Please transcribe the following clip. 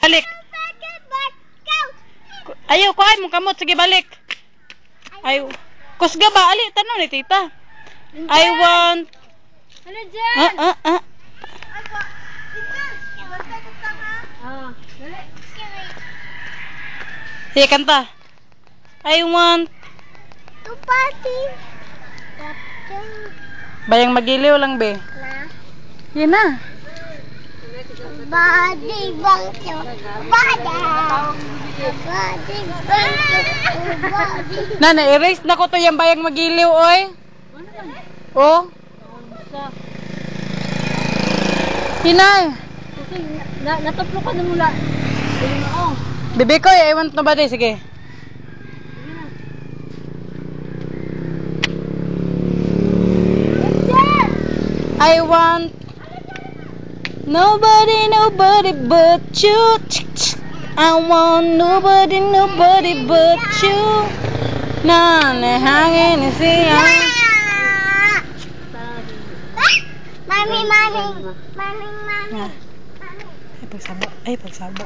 Balik. Ayaw ko ay mong kamot. Sige, balik. Ayaw. Kusga ba? Ali, tanong ni tita. I want... Ano dyan? Sige, kanta. I want... To party. Bayang magiliw lang, be. Yan na. Body bangso. Body. Na, na-erase na ko to yung bayang magiliw, oy. Oh. Hinay. Natuplo ka na mula. Bibi ko, I want nobody. Sige. I want nobody but you. I want nobody but you. Na hangin siya. Mami. Ay, pagsaba.